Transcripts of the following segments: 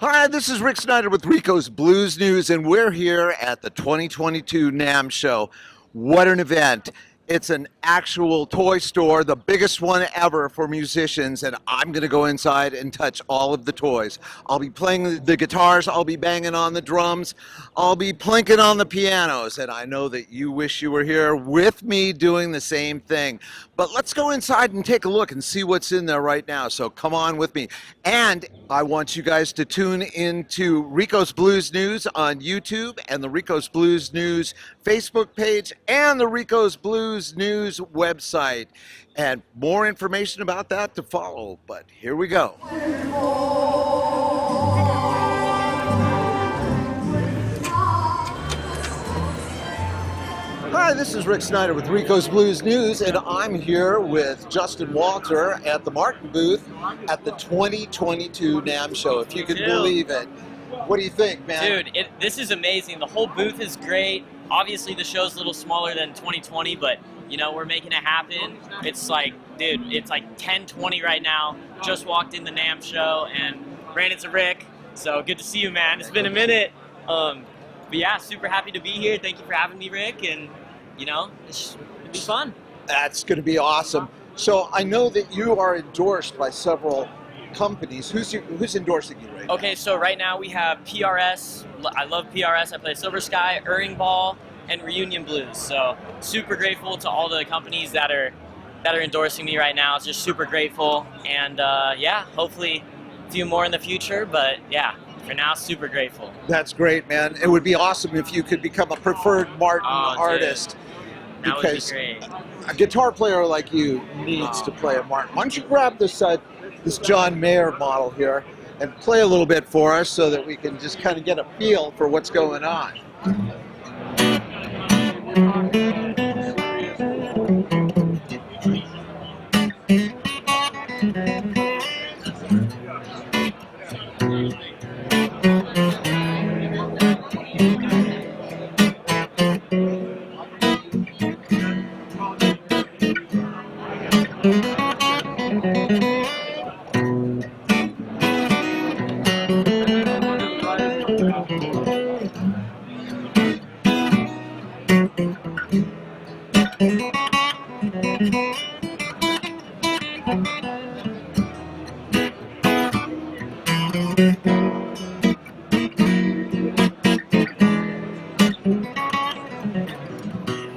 Hi, this is Rick Snyder with Rico's Blues News, and we're here at the 2022 NAMM show. What an event! It's an actual toy store, the biggest one ever for musicians, and I'm going to go inside and touch all of the toys. I'll be playing the guitars, I'll be banging on the drums, I'll be plinking on the pianos, and I know that you wish you were here with me doing the same thing. But let's go inside and take a look and see what's in there right now, so come on with me. And I want you guys to tune into Rico's Blues News on YouTube and the Rico's Blues News Facebook page and the Rico's Blues News website. And more information about that to follow, but here we go. Hi, this is Rick Snyder with Rico's Blues News, and I'm here with Justin Walter at the Martin booth at the 2022 NAMM show, if you can believe it. What do you think, man? Dude, this is amazing. The whole booth is great. Obviously, the show's a little smaller than 2020, but, you know, we're making it happen. It's like, dude, it's like 10:20 right now. Just walked in the NAMM show and ran into Rick. So good to see you, man. It's been a minute. But yeah, super happy to be here. Thank you for having me, Rick. And, you know, it'll be fun. That's going to be awesome. So I know that you are endorsed by several companies. Who's endorsing you right now? Okay, so right now we have PRS. I love PRS. I play Silver Sky, Erring Ball, and Reunion Blues. So super grateful to all the companies that are endorsing me right now. It's just super grateful, and yeah, hopefully a few more in the future. But yeah, for now, super grateful. That's great, man. It would be awesome if you could become a preferred Martin artist. That Because would be great. A guitar player like you needs to play a Martin. Why don't you grab this John Mayer model here and play a little bit for us so that we can just kind of get a feel for what's going on.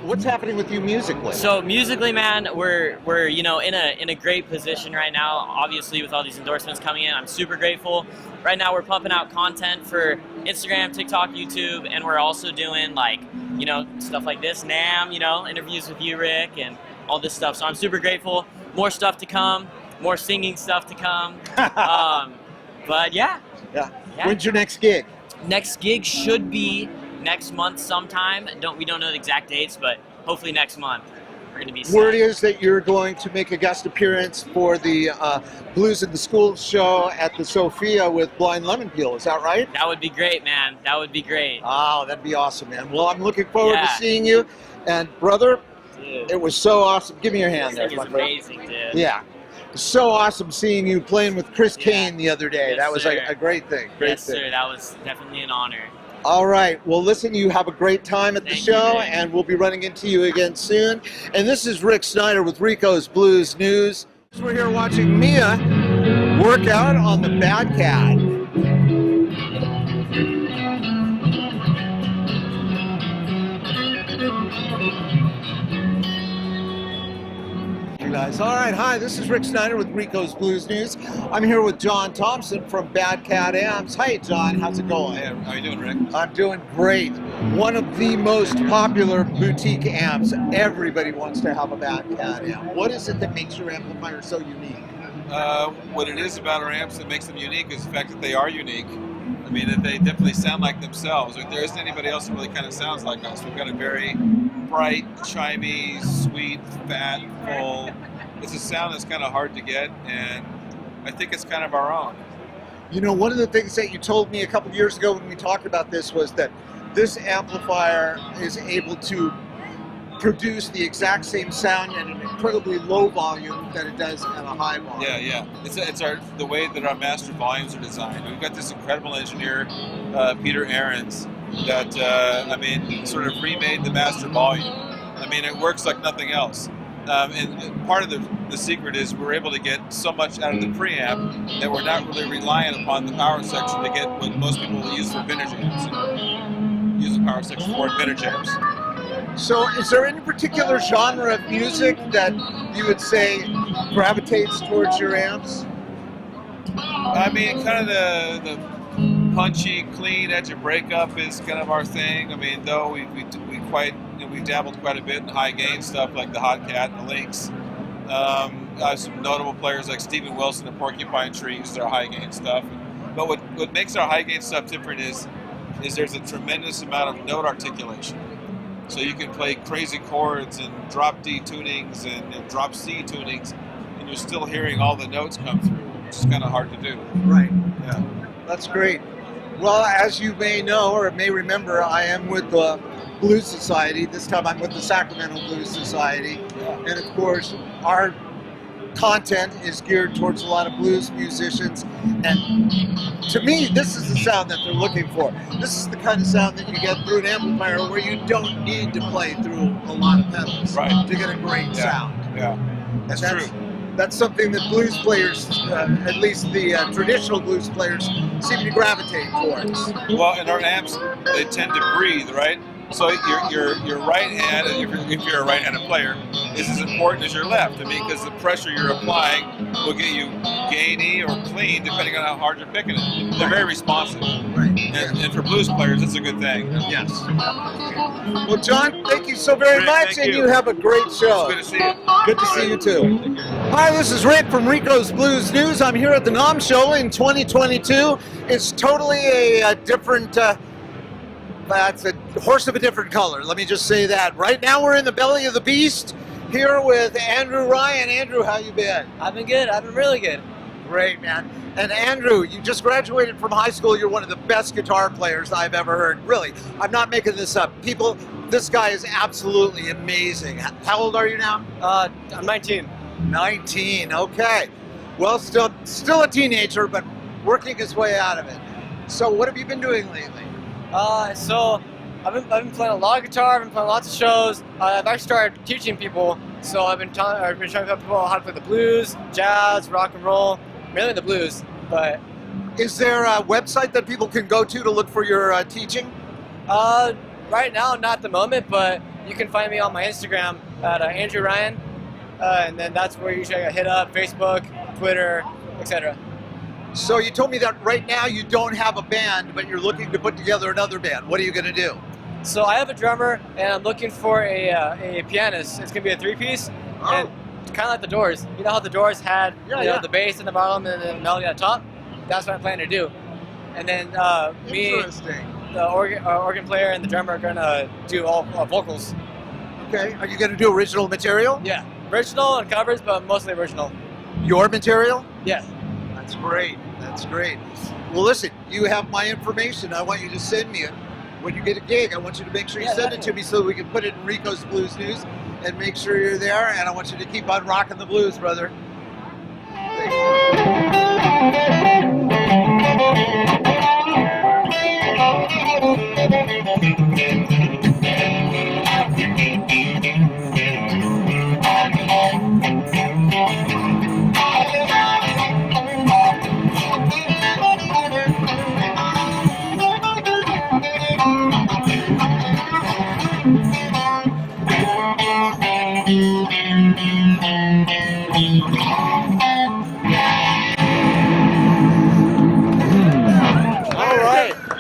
What's happening with you musically? So musically, man, we're you know in a great position right now. Obviously, with all these endorsements coming in, I'm super grateful. Right now, we're pumping out content for Instagram, TikTok, YouTube, and we're also doing like stuff like this, NAMM, interviews with you, Rick, and all this stuff. So I'm super grateful. More stuff to come, more singing stuff to come. But yeah. When's your next gig? Next gig should be next month sometime. We don't know the exact dates, but hopefully next month we're going to be set. Word is that you're going to make a guest appearance for the Blues in the School show at the Sophia with Blind Lemon Peel. Is that right? That would be great, man. That would be great. Oh, that'd be awesome, man. Well, I'm looking forward to seeing you. And brother, it was so awesome. Give me your hand there, This my thing is brother. amazing, dude. Yeah. So awesome seeing you playing with Chris Kane the other day. Yes, that was sir. a great thing. Yes, sir. That was definitely an honor. All right. Well, listen, you have a great time at the Thank you, show, Rick. and we'll be running into you again soon. And this is Rick Snyder with Rico's Blues News. We're here watching Mia work out on the Bad Cat. Guys. All right, hi, this is Rick Snyder with Rico's Blues News. I'm here with John Thompson from Bad Cat Amps. Hi, John, how's it going? Hey, how you doing, Rick? I'm doing great. One of the most popular boutique amps. Everybody wants to have a Bad Cat amp. What is it that makes your amplifier so unique? What it is about our amps that makes them unique is the fact that they are unique. I mean, that they definitely sound like themselves. There isn't anybody else that really kind of sounds like us. We've got a very bright, chimey, sweet, fat, full. It's a sound that's kind of hard to get, and I think it's kind of our own. You know, one of the things that you told me a couple of years ago when we talked about this was that this amplifier is able to produce the exact same sound at an incredibly low volume that it does at a high volume. Yeah. It's the way that our master volumes are designed. We've got this incredible engineer, Peter Ahrens, that sort of remade the master volume. I mean, it works like nothing else. And part of the secret is we're able to get so much out of the preamp that we're not really reliant upon the power section to get what most people use for vintage amps. Use the power section for vintage amps. So is there any particular genre of music that you would say gravitates towards your amps? I mean, kind of the punchy, clean edge of breakup is kind of our thing. I mean, though we dabbled quite a bit in high gain stuff like the Hot Cat and the Lynx. I have some notable players like Stephen Wilson and Porcupine Tree use their high gain stuff. But what makes our high gain stuff different is there's a tremendous amount of note articulation. So you can play crazy chords and drop D tunings and drop C tunings, and you're still hearing all the notes come through, which is kind of hard to do. Right. Yeah. That's great. Well, as you may know or may remember, I am with the Blues Society. This time I'm with the Sacramento Blues Society. Yeah. And of course, our content is geared towards a lot of blues musicians. And to me, this is the sound that they're looking for. This is the kind of sound that you get through an amplifier where you don't need to play through a lot of pedals to get a great sound. Yeah, that's true. That's something that blues players, at least the traditional blues players, seem to gravitate towards. Well, and our amps, they tend to breathe, right? So your right hand, if you're a right-handed player, is as important as your left. I mean, because the pressure you're applying will get you gainy or clean depending on how hard you're picking it. They're very responsive. Right. And for blues players, it's a good thing. Yes. Well, John, thank you so very much, and you have a great show. It's good to see you. Good to see you too. Hi, this is Rick from Rico's Blues News. I'm here at the NAMM show in 2022. It's totally a different. That's a horse of a different color. Let me just say that. Right now we're in the belly of the beast here with Andrew Ryan. Andrew, how you been? I've been good. I've been really good. Great, man. And Andrew, you just graduated from high school. You're one of the best guitar players I've ever heard. Really, I'm not making this up. People, this guy is absolutely amazing. How old are you now? I'm 19. 19, okay. Well, still a teenager, but working his way out of it. So what have you been doing lately? So I've been playing a lot of guitar. I've been playing lots of shows. I've actually started teaching people. So I've been trying to tell people how to play the blues, jazz, rock and roll, mainly the blues. But is there a website that people can go to look for your teaching? Right now, not at the moment, but you can find me on my Instagram at Andrew Ryan, and then that's where you should hit up Facebook, Twitter, etc. So you told me that right now you don't have a band, but you're looking to put together another band. What are you going to do? So I have a drummer, and I'm looking for a pianist. It's going to be a three-piece, and kind of like the Doors. You know how the Doors had the bass in the bottom and the melody at the top? That's what I'm planning to do. And then me, the organ player, and the drummer are going to do all vocals. Okay. Are you going to do original material? Yeah. Original and covers, but mostly original. Your material? Yeah. That's great. That's great. Well, listen, you have my information. I want you to send me it. When you get a gig, I want you to make sure you send it to me so we can put it in Rico's Blues News and make sure you're there. And I want you to keep on rocking the blues, brother.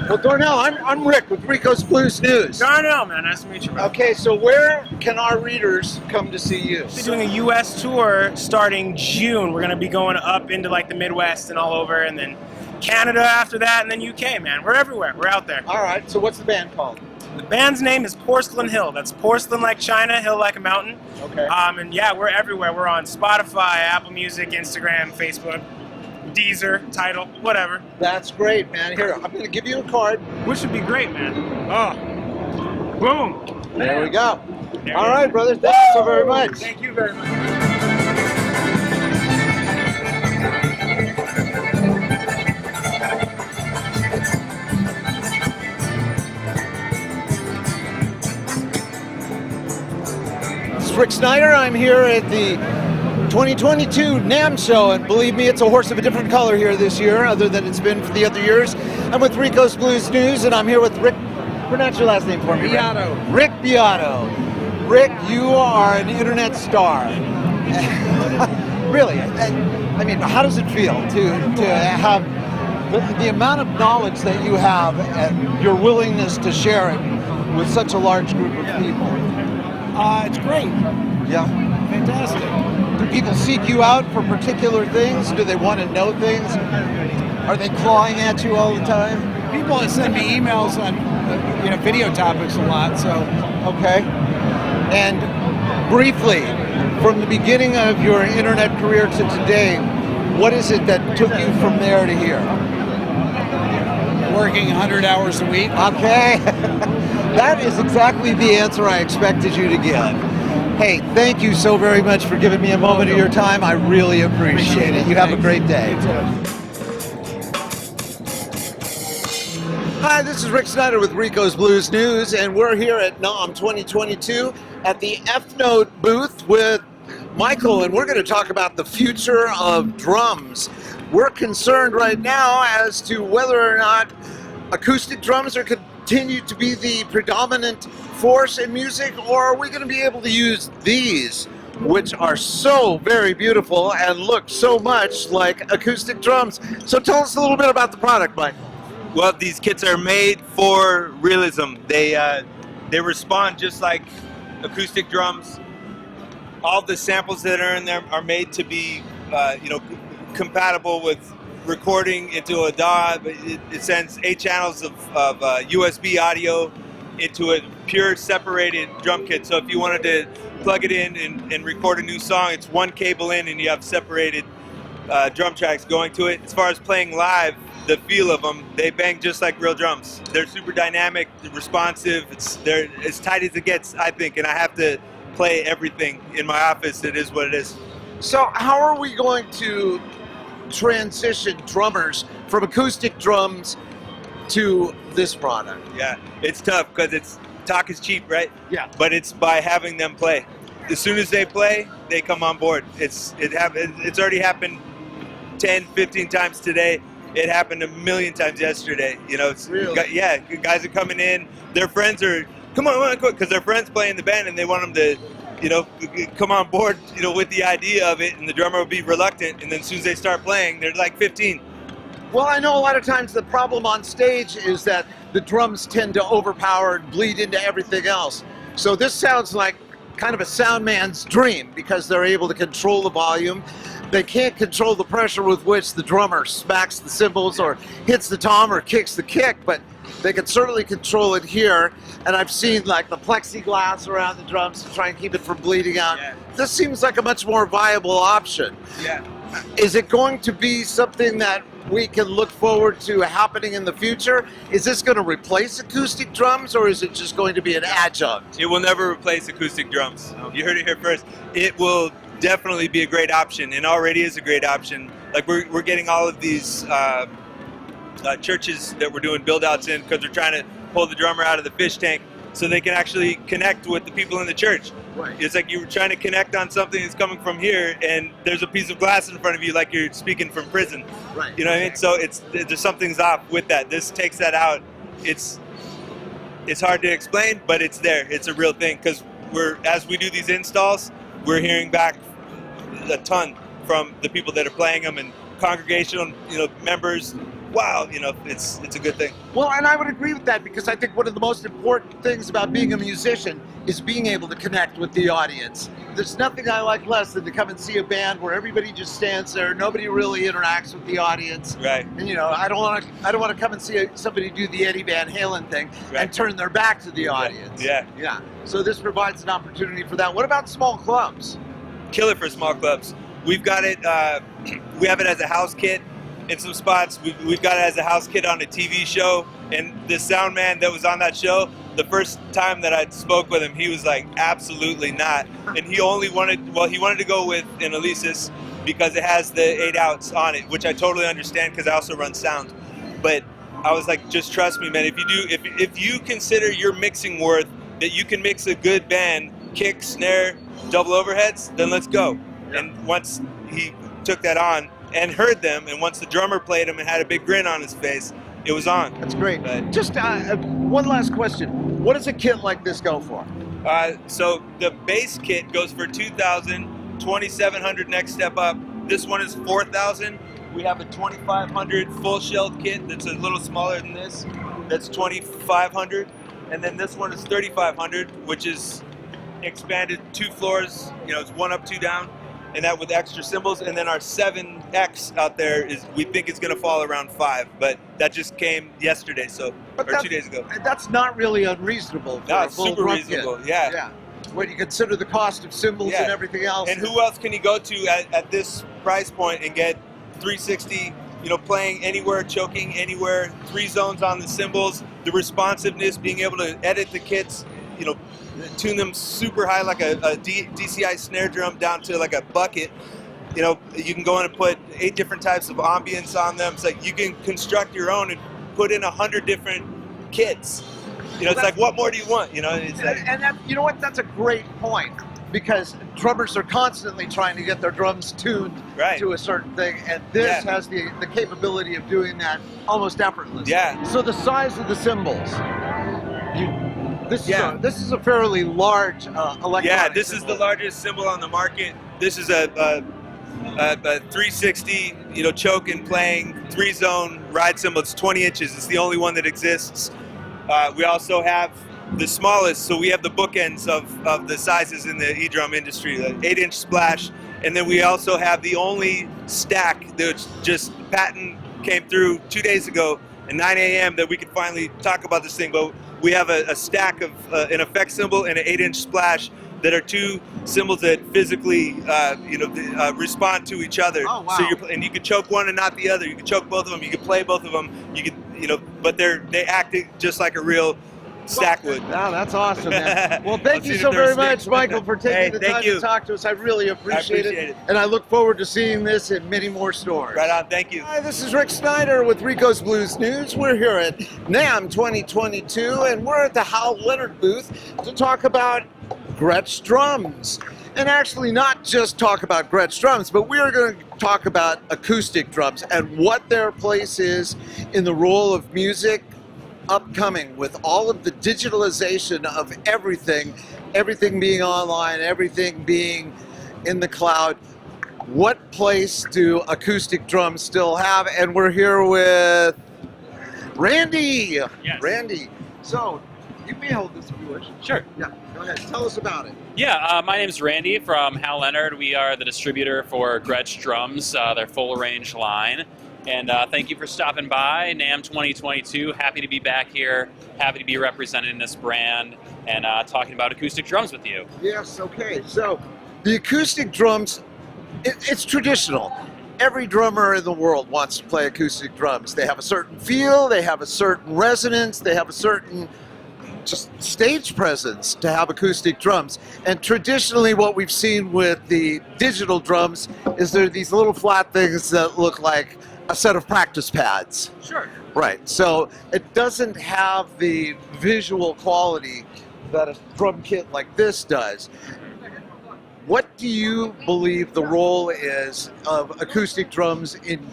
Well, Darnell, I'm Rick with Rico's Blues News. Darnell, man, nice to meet you, bro. Okay, so where can our readers come to see you? We're doing a U.S. tour starting June. We're going to be going up into like the Midwest and all over, and then Canada after that, and then UK, man. We're everywhere. We're out there. All right, so what's the band called? The band's name is Porcelain Hill. That's porcelain like China, hill like a mountain. Okay. And yeah, we're everywhere. We're on Spotify, Apple Music, Instagram, Facebook, Deezer, Tidal, whatever. That's great, man. Here, I'm going to give you a card. Which would be great, man. Oh, boom. There we go. All right, brother. Thank you so very much. Thank you very much. This is Rick Snyder. I'm here at the 2022 NAMM show, and believe me, it's a horse of a different color here this year, other than it's been for the other years. I'm with Rico's Blues News, and I'm here with Rick. Pronounce your last name for me. Beato. Rick Beato. Rick, you are an internet star. Really, I mean, how does it feel to have the amount of knowledge that you have and your willingness to share it with such a large group of people? It's great. Yeah. Fantastic. Do people seek you out for particular things? Do they want to know things? Are they clawing at you all the time? People send me emails on video topics a lot. So Okay. And briefly, from the beginning of your internet career to today, what is it that took you from there to here? working 100 hours a week. Okay. That is exactly the answer I expected you to give. Hey, thank you so very much for giving me a moment of your time. I really appreciate it. You have a great day. Hi, this is Rick Snyder with Rico's Blues News, and we're here at NAMM 2022 at the F-Note booth with Michael, and we're going to talk about the future of drums. We're concerned right now as to whether or not acoustic drums are continue to be the predominant force in music, or are we going to be able to use these, which are so very beautiful and look so much like acoustic drums. So tell us a little bit about the product, Mike. Well, these kits are made for realism. They respond just like acoustic drums. All the samples that are in there are made to be, compatible with recording into a DAW. It sends 8 channels of USB audio into a pure separated drum kit. So if you wanted to plug it in and record a new song, it's one cable in and you have separated drum tracks going to it. As far as playing live, the feel of them, they bang just like real drums. They're super dynamic, responsive. They're as tight as it gets, I think, and I have to play everything in my office. It is what it is. So how are we going to transition drummers from acoustic drums to this product? Yeah, it's tough because talk is cheap, right? Yeah. But it's by having them play. As soon as they play, they come on board. It's already happened 10, 15 times today. It happened a million times yesterday. Really? Yeah, guys are coming in. Their friends are, come on, quick, because their friends play in the band and they want them to, come on board, with the idea of it, and the drummer will be reluctant, and then as soon as they start playing, they're like 15. Well, I know a lot of times the problem on stage is that the drums tend to overpower and bleed into everything else. So this sounds like kind of a sound man's dream because they're able to control the volume. They can't control the pressure with which the drummer smacks the cymbals or hits the tom or kicks the kick, but they can certainly control it here. And I've seen like the plexiglass around the drums to try and keep it from bleeding out. Yeah. This seems like a much more viable option. Yeah. Is it going to be something that we can look forward to happening in the future? Is this going to replace acoustic drums, or is it just going to be an adjunct? It will never replace acoustic drums. You heard it here first. It will definitely be a great option, and already is a great option. Like we're getting all of these churches that we're doing build outs in because they're trying to pull the drummer out of the fish tank so they can actually connect with the people in the church. Right. It's like you were trying to connect on something that's coming from here, and there's a piece of glass in front of you like you're speaking from prison. Right. You know what I mean? So there's something's off with that. This takes that out. It's hard to explain, but it's there. It's a real thing because as we do these installs, we're hearing back a ton from the people that are playing them and congregational, members. Wow, it's a good thing. Well, and I would agree with that because I think one of the most important things about being a musician is being able to connect with the audience. There's nothing I like less than to come and see a band where everybody just stands there, nobody really interacts with the audience. Right. And I don't want to come and see somebody do the Eddie Van Halen thing Right. and turn their back to the audience. Yeah. Yeah. So this provides an opportunity for that. What about small clubs? Killer for small clubs. We've got it. We have it as a house kit in some spots. We've got it as a house kit on a TV show, and the sound man that was on that show the first time that I spoke with him, he was like, absolutely not. And he wanted to go with an Alesis because it has the 8 outs on it, which I totally understand because I also run sound. But I was like, just trust me, man. If you consider your mixing worth that you can mix a good band, kick, snare, double overheads, then let's go. Yeah. And once he took that on and heard them, and once the drummer played them and had a big grin on his face, it was on. That's great. But, Just one last question. What does a kit like this go for? so the base kit goes for $2,000, $2,700 next step up. This one is $4,000. We have a 2,500 full shelled kit that's a little smaller than this. That's 2,500, and then this one is 3,500, which is expanded 2 floors. You know, it's 1 up, 2 down, and that with extra cymbals. And then our 7X out there we think it's going to fall around 5, but that just came yesterday, or 2 days ago. That's not really unreasonable. For No, a it's full super drum reasonable. kit. Yeah. When you consider the cost of cymbals Yeah. and everything else. And who else can you go to at this price point and get 360, playing anywhere, choking anywhere, 3 zones on the cymbals, the responsiveness, being able to edit the kits, tune them super high like a DCI snare drum down to like a bucket. You can go in and put 8 different types of ambience on them. It's like you can construct your own and put in 100 different kits. It's like, what more do you want? It's like, and that, you know what? That's a great point, because drummers are constantly trying to get their drums tuned Right. to a certain thing, and this Yeah. has the capability of doing that almost effortlessly. Yeah. So the size of the cymbals. Yeah. This is a fairly large electronic. yeah, this is cymbal. the largest cymbal on the market. This is a 360, choke and playing 3-zone ride cymbal. It's 20 inches. It's the only one that exists. We also have the smallest, so we have the bookends of the sizes in the e-drum industry, the 8-inch splash, and then we also have the only stack that just patent came through 2 days ago at 9 a.m. that we could finally talk about this thing. But we have a stack of an effect cymbal and an 8-inch splash that are 2 cymbals that physically, respond to each other. Oh, wow. So and you can choke one and not the other. You can choke both of them. You can play both of them. You can, but they act just like a real stack would. Wow, that's awesome, man. Well, I'll thank see you if so they're very sticks. much, Michael, for taking Hey, the thank time you. to talk to us. I really appreciate appreciate it. And I look forward to seeing this in many more stores. Right on. Thank you. Hi, this is Rick Snyder with Rico's Blues News. We're here at NAMM 2022, and we're at the Hal Leonard booth to talk about Gretsch drums. And actually not just talk about Gretsch drums, but we're going to talk about acoustic drums and what their place is in the role of music upcoming, with all of the digitalization of everything being online, everything being in the cloud. What place do acoustic drums still have? And we're here with Randy. Yes. Randy. So, you may hold this if you wish. Sure. Yeah, go ahead. Tell us about it. Yeah, my name's Randy from Hal Leonard. We are the distributor for Gretsch drums, their full range line. And thank you for stopping by, NAMM 2022. Happy to be back here. Happy to be representing this brand and talking about acoustic drums with you. Yes, okay. So, the acoustic drums, it's traditional. Every drummer in the world wants to play acoustic drums. They have a certain feel, they have a certain resonance, they have a certain just stage presence to have acoustic drums. And traditionally what we've seen with the digital drums is there are these little flat things that look like a set of practice pads. Sure. Right, so it doesn't have the visual quality that a drum kit like this does. What do you believe the role is of acoustic drums in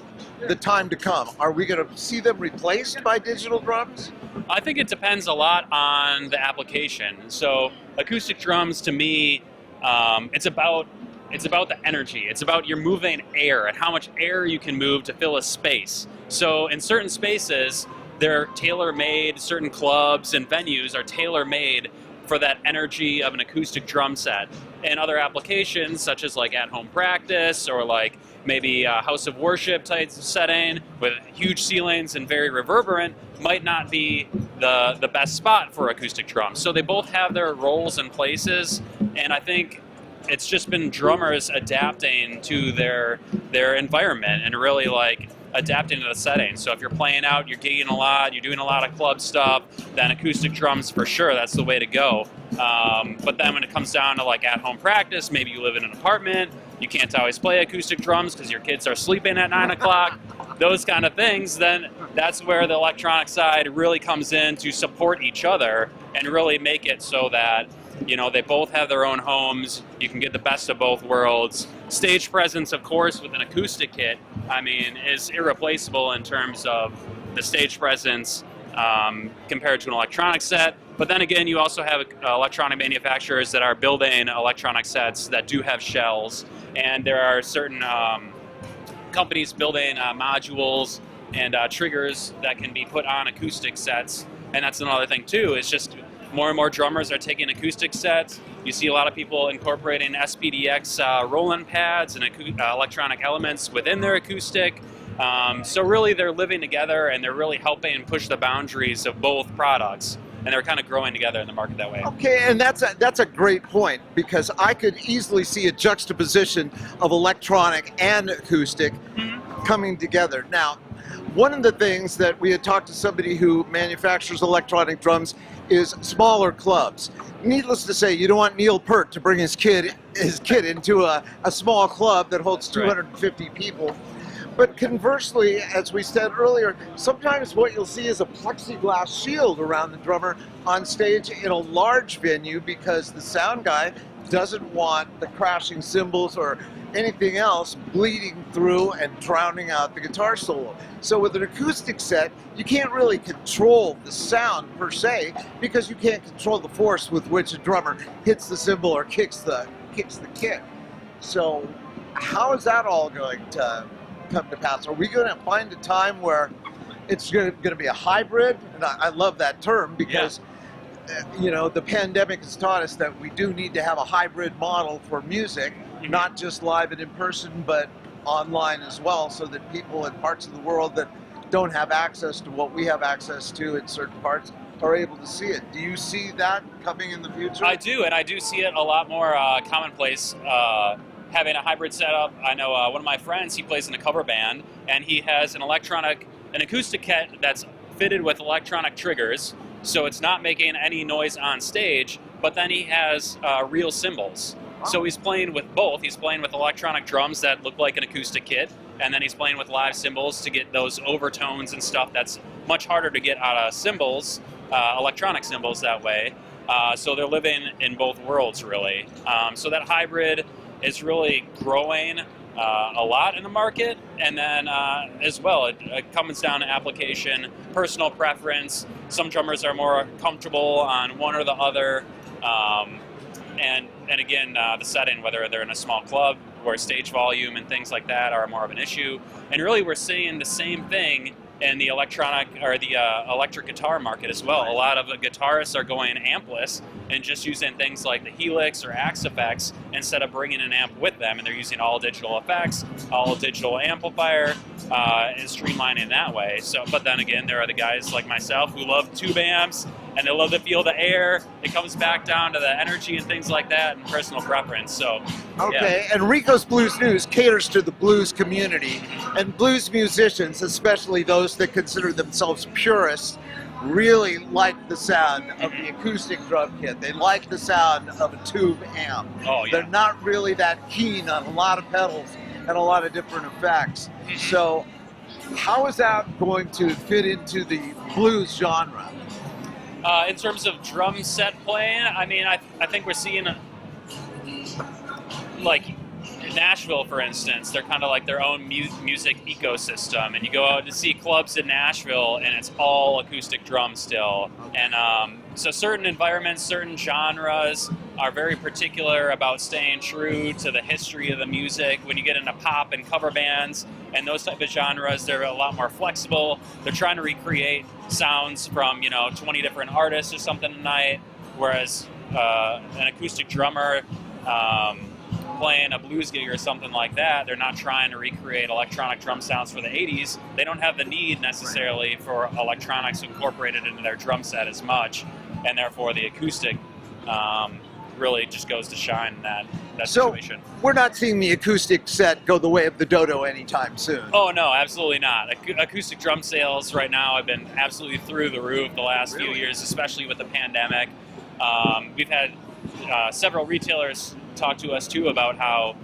the time to come? Are we going to see them replaced by digital drums? I think it depends a lot on the application. So acoustic drums, to me, it's about the energy. It's about you're moving air and how much air you can move to fill a space. So in certain spaces, they're tailor-made. Certain clubs and venues are tailor-made for that energy of an acoustic drum set. And other applications, such as like at-home practice or like maybe a house of worship type setting with huge ceilings and very reverberant, might not be the best spot for acoustic drums. So they both have their roles and places, and I think it's just been drummers adapting to their environment and really like adapting to the setting. So if you're playing out, you're gigging a lot, you're doing a lot of club stuff, then acoustic drums for sure, that's the way to go. But then when it comes down to like at-home practice, maybe you live in an apartment, you can't always play acoustic drums because your kids are sleeping at 9 o'clock, those kind of things, then that's where the electronic side really comes in to support each other and really make it so that, you know, they both have their own homes, you can get the best of both worlds. Stage presence, of course, with an acoustic kit, I mean, is irreplaceable in terms of the stage presence compared to an electronic set. But then again, you also have electronic manufacturers that are building electronic sets that do have shells, and there are certain companies building modules and triggers that can be put on acoustic sets. And that's another thing too, is just more and more drummers are taking acoustic sets. You see a lot of people incorporating SPDX roll-in pads and electronic elements within their acoustic. So really they're living together and they're really helping push the boundaries of both products. And they're kind of growing together in the market that way. Okay, and that's a great point, because I could easily see a juxtaposition of electronic and acoustic coming together. Now, one of the things that we had talked to somebody who manufactures electronic drums is smaller clubs. Needless to say, you don't want Neil Peart to bring his kid into a small club that holds 250 people. But conversely, as we said earlier, sometimes what you'll see is a plexiglass shield around the drummer on stage in a large venue, because the sound guy doesn't want the crashing cymbals or anything else bleeding through and drowning out the guitar solo. So with an acoustic set, you can't really control the sound per se, because you can't control the force with which a drummer hits the cymbal or kicks the kick. So how is that all going to come to pass? Are we going to find a time where it's going to be a hybrid? And I love that term, because you know, the pandemic has taught us that we do need to have a hybrid model for music, not just live and in person, but online as well, so that people in parts of the world that don't have access to what we have access to in certain parts are able to see it. Do you see that coming in the future? I do, and I do see it a lot more commonplace, having a hybrid setup. I know one of my friends, he plays in a cover band, and he has an acoustic kit that's fitted with electronic triggers, so it's not making any noise on stage, but then he has real cymbals. So he's playing with both. He's playing with electronic drums that look like an acoustic kit, and then he's playing with live cymbals to get those overtones and stuff that's much harder to get out of cymbals, electronic cymbals that way. So they're living in both worlds, really. So that hybrid is really growing a lot in the market, and then as well, it comes down to application, personal preference. Some drummers are more comfortable on one or the other, and again, the setting, whether they're in a small club where stage volume and things like that are more of an issue. And really, we're seeing the same thing in the electronic or the electric guitar market as well. A lot of the guitarists are going ampless and just using things like the Helix or Axe effects instead of bringing an amp with them, and they're using all digital effects, all digital amplifier, and streamlining that way. So, but then again, there are the guys like myself who love tube amps and they love to feel the air. It comes back down to the energy and things like that and personal preference. So, okay, and Rico's Blues News caters to the blues community, and blues musicians, especially those that consider themselves purists, really like the sound of the acoustic drum kit. They like the sound of a tube amp. Oh, yeah. They're not really that keen on a lot of pedals and a lot of different effects. So how is that going to fit into the blues genre? In terms of drum set playing, I mean, I think we're seeing, like, in Nashville, for instance, they're kind of like their own music ecosystem, and you go out to see clubs in Nashville, and it's all acoustic drums still. And so certain environments, certain genres are very particular about staying true to the history of the music. When you get into pop and cover bands and those type of genres, they're a lot more flexible. They're trying to recreate sounds from, 20 different artists or something tonight, whereas an acoustic drummer playing a blues gig or something like that, they're not trying to recreate electronic drum sounds for the 80s. They don't have the need necessarily for electronics incorporated into their drum set as much, and therefore the acoustic really just goes to shine in that So situation. we're not seeing the acoustic set go the way of the Dodo anytime soon. Oh no, absolutely not. Acoustic drum sales right now have been absolutely through the roof the last few years, especially with the pandemic. We've had several retailers talk to us too about how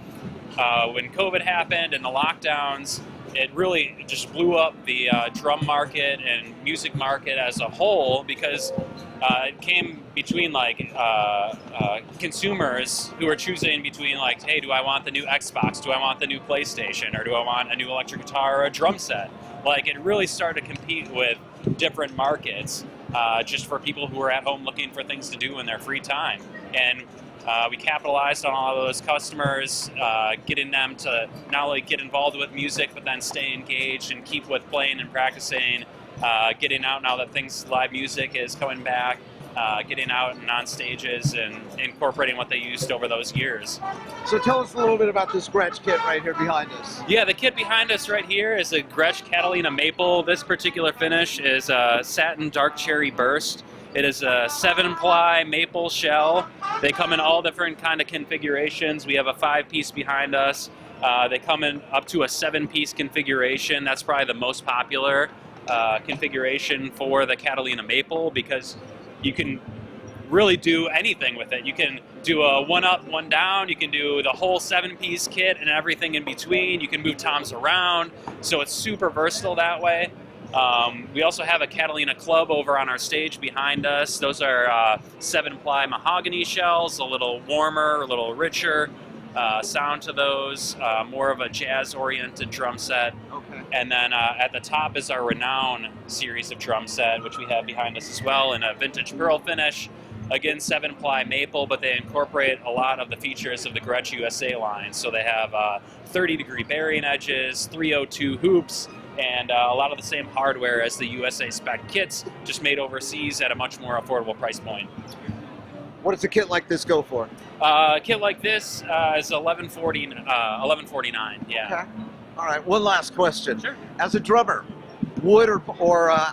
when COVID happened and the lockdowns, it really just blew up the drum market and music market as a whole, because it came between like consumers who are choosing between like, hey, do I want the new Xbox, do I want the new PlayStation, or do I want a new electric guitar or a drum set? Like, it really started to compete with different markets just for people who are at home looking for things to do in their free time. And we capitalized on all of those customers, getting them to not only get involved with music, but then stay engaged and keep with playing and practicing, getting out now that live music is coming back, getting out and on stages and incorporating what they used over those years. So tell us a little bit about this Gretsch kit right here behind us. Yeah, the kit behind us right here is a Gretsch Catalina Maple. This particular finish is a satin dark cherry burst. It is a 7-ply maple shell. They come in all different kind of configurations. We have a 5-piece behind us. They come in up to a 7-piece configuration. That's probably the most popular configuration for the Catalina Maple, because you can really do anything with it. You can do a 1 up, 1 down. You can do the whole 7-piece kit and everything in between. You can move toms around, so it's super versatile that way. We also have a Catalina Club over on our stage behind us. Those are 7-ply mahogany shells, a little warmer, a little richer sound to those, more of a jazz-oriented drum set. Okay. And then at the top is our Renown series of drum set, which we have behind us as well, in a vintage pearl finish. Again, 7-ply maple, but they incorporate a lot of the features of the Gretsch USA line. So they have 30-degree bearing edges, 302 hoops, and a lot of the same hardware as the USA spec kits, just made overseas at a much more affordable price point. What does a kit like this go for? A kit like this is $1149. Yeah. Okay. All right. One last question. Sure. As a drummer, wood or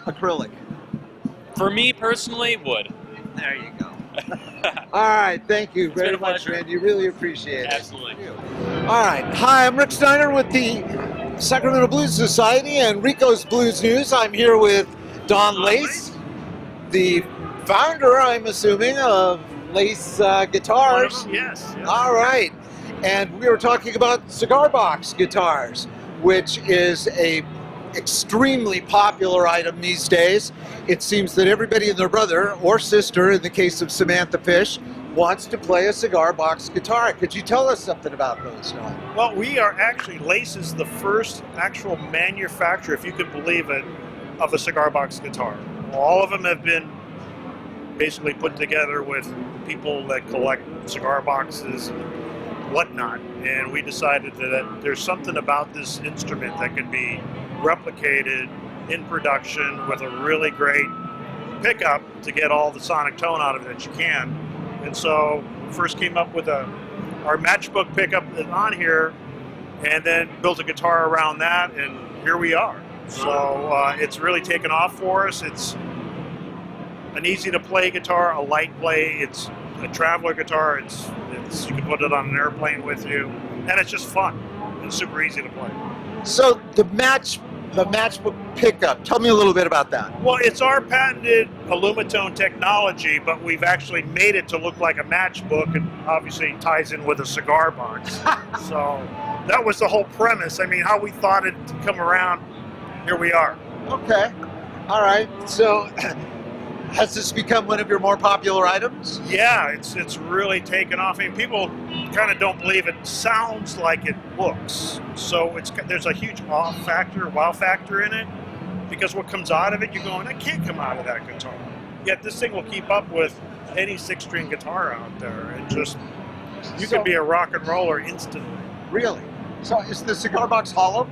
acrylic? For me personally, wood. There you go. All right. Thank you very been a much, pleasure. man. You really appreciate it. Absolutely. All right. Hi, I'm Rick Steiner with the Sacramento Blues Society and Rico's Blues News. I'm here with Don Lace, the founder, I'm assuming, of Lace Guitars. Yes. All right. And we were talking about cigar box guitars, which is a extremely popular item these days. It seems that everybody and their brother or sister, in the case of Samantha Fish, wants to play a cigar box guitar. Could you tell us something about those, Don? Well, we are actually, Lace is the first actual manufacturer, if you can believe it, of a cigar box guitar. All of them have been basically put together with people that collect cigar boxes and whatnot. And we decided that there's something about this instrument that can be replicated in production with a really great pickup to get all the sonic tone out of it that you can. And so we first came up with our matchbook pickup on here, and then built a guitar around that, and here we are. So it's really taken off for us. It's an easy to play guitar, a light play. It's a traveler guitar. It's you can put it on an airplane with you, and it's just fun. It's super easy to play. So the matchbook pickup, tell me a little bit about that. Well, it's our patented Alumitone technology, but we've actually made it to look like a matchbook, and obviously it ties in with a cigar box. So that was the whole premise. I mean, how we thought it to come around, here we are. Okay. All right. So has this become one of your more popular items? Yeah, it's really taken off. I mean, people kind of don't believe it sounds like it looks. So there's a huge wow factor in it, because what comes out of it, you're going, that can't come out of that guitar. Yet this thing will keep up with any 6-string guitar out there, and just you can be a rock and roller instantly. Really? So is the cigar box hollow?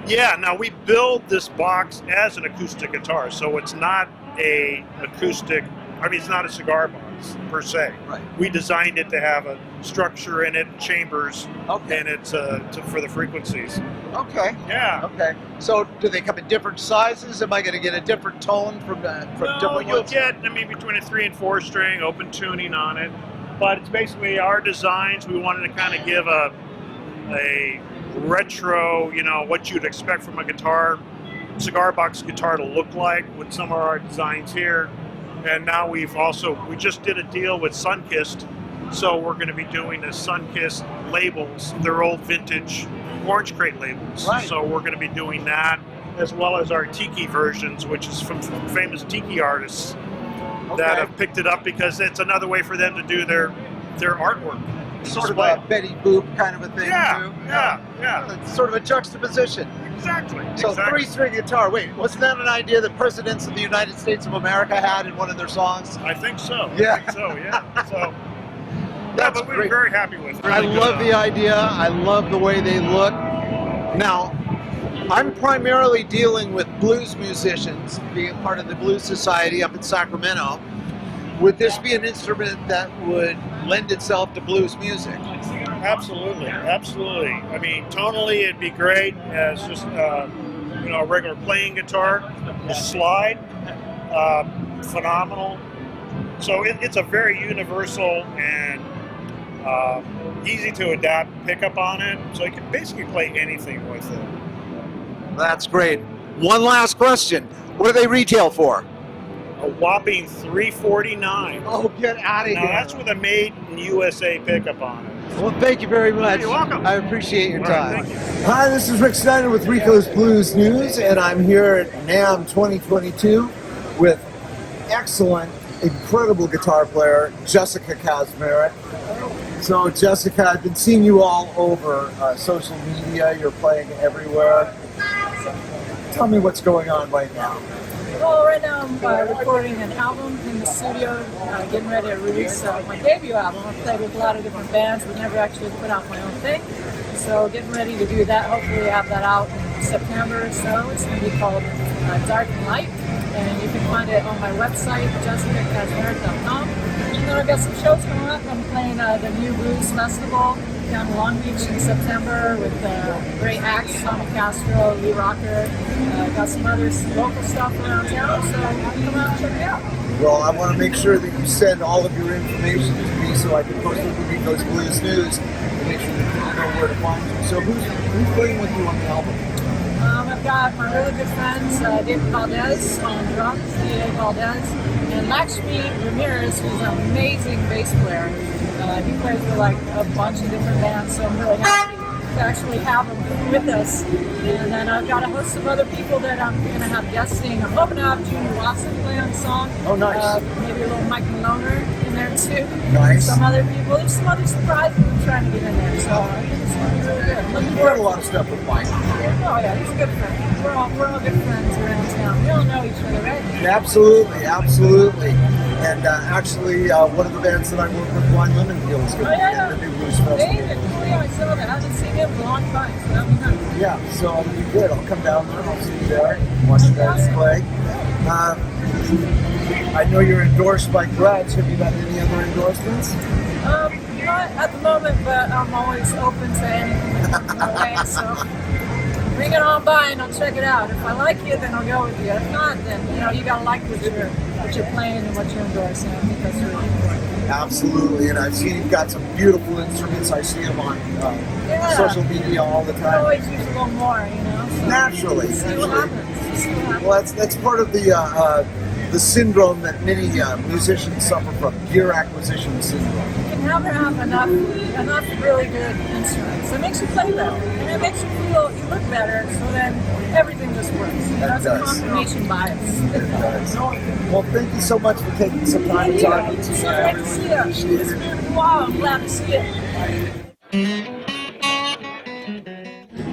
Yeah. Now we build this box as an acoustic guitar, so it's not a acoustic. I mean, it's not a cigar box per se. Right. We designed it to have a structure in it, chambers, Okay. and it's for the frequencies. Okay. Yeah. Okay. So do they come in different sizes? Am I going to get a different tone from No, different you'll ones? get, I mean, between a 3 and 4 string, open tuning on it. but it's basically our designs. We wanted to kind of give a retro, you know, what you'd expect from a guitar, cigar box guitar to look like with some of our designs here. And now we just did a deal with Sunkissed, so we're going to be doing the Sunkissed labels, their old vintage orange crate labels. Right. So we're going to be doing that, as well as our tiki versions, which is from famous tiki artists that have picked it up because it's another way for them to do their artwork. Sort of a Betty Boop kind of a thing, too. Yeah. It's sort of a juxtaposition. Exactly. So three-string guitar. Wait, wasn't that an idea that presidents of the United States of America had in one of their songs? I think so. Yeah. I think so, yeah. So, That's but we great. were very happy with it. I Really love good. the idea. I love the way they look. Now, I'm primarily dealing with blues musicians, being part of the Blues Society up in Sacramento. Would this be an instrument that would lend itself to blues music? Absolutely. I mean, tonally it'd be great as just a regular playing guitar. The slide, phenomenal. So it's a very universal and easy to adapt pickup on it. So you can basically play anything with it. That's great. One last question. What do they retail for? A whopping $349. Oh, get out of Now here. that's with a made in USA pickup on it. Well, thank you very much. You're welcome. I appreciate your All right, time. thank you. Hi, this is Rick Snyder with Rico's Blues News, and I'm here at NAMM 2022 with excellent, incredible guitar player, Jessica Kazmarek. So, Jessica, I've been seeing you all over social media. You're playing everywhere. Tell me what's going on right now. Well, right now I'm recording an album in the studio, getting ready to release my debut album. I've played with a lot of different bands, but never actually put out my own thing. So getting ready to do that. Hopefully have that out in September or so. It's going to be called Dark and Light, and you can find it on my website, jessicakazmarek.com. And then I've got some shows coming up. I'm playing the New Blues Festival down in Long Beach in September with great acts, Tommy Castro, Lee Rocker. Got some other local stuff around town, so come out and check it out. Well, I want to make sure that you send all of your information to me so I can post it to Rico's Blues News and make sure that people know where to find you. So who's playing with you on the album? I've got my really good friends, David Valdez on drums, D.A. Valdez, and Lakshmi Ramirez, who's an amazing bass player. He plays with like a bunch of different bands, so I'm really happy to actually have him with us. And then I've got a host of other people that I'm going to have guesting. I'm hoping to have Junior Watson play on the song. Oh, nice. Maybe a little Mike Maloner in there too. Nice. Some other people. There's some other surprises I'm trying to get in there. So it's going to be really good. Looking You've forward heard a lot of stuff with Mike. Oh yeah, he's a good friend. We're all good friends around town. We all know each other, right? Absolutely. And actually, one of the bands that I work with, Blind Lemon Peel, is going to be at the New Blues Festival. David, I saw that. I haven't seen him in a long time, so that'll be nice. Yeah, so it'll be good. I'll come down there, I'll see you there, watch you guys play. I know you're endorsed by Gretsch. Have you got any other endorsements? Not at the moment, but I'm always open to anything. Okay, so bring it on by and I'll check it out. If I like you, then I'll go with you. If not, then you gotta like what you're playing and what you're endorsing. I think that's really important. Absolutely, and I've seen you've got some beautiful instruments. I see them on social media all the I time. always use a little more, So Naturally. See what happens. See what happens. Well, that's part of the syndrome that many musicians suffer from, gear acquisition syndrome. You can never have enough really good instruments. It makes you play better, and it makes you feel you look better. So then everything just works. That's a confirmation bias. It does. Well, thank you so much for taking some time to talk to me. So great to see you. It's been a while. I'm glad to see you.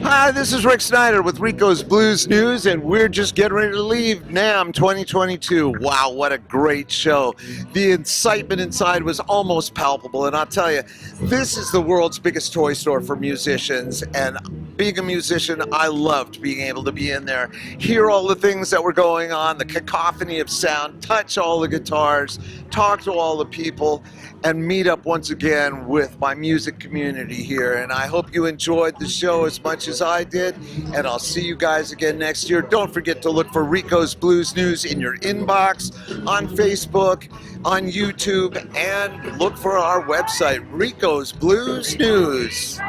Hi, this is Rick Snyder with Rico's Blues News, and we're just getting ready to leave NAMM 2022. Wow, what a great show. The excitement inside was almost palpable, and I'll tell you, this is the world's biggest toy store for musicians, and being a musician, I loved being able to be in there, hear all the things that were going on, the cacophony of sound, touch all the guitars, talk to all the people, and meet up once again with my music community here. And I hope you enjoyed the show as much as I did, and I'll see you guys again next year. Don't forget to look for Rico's Blues News in your inbox, on Facebook, on YouTube, and look for our website, Rico's Blues News.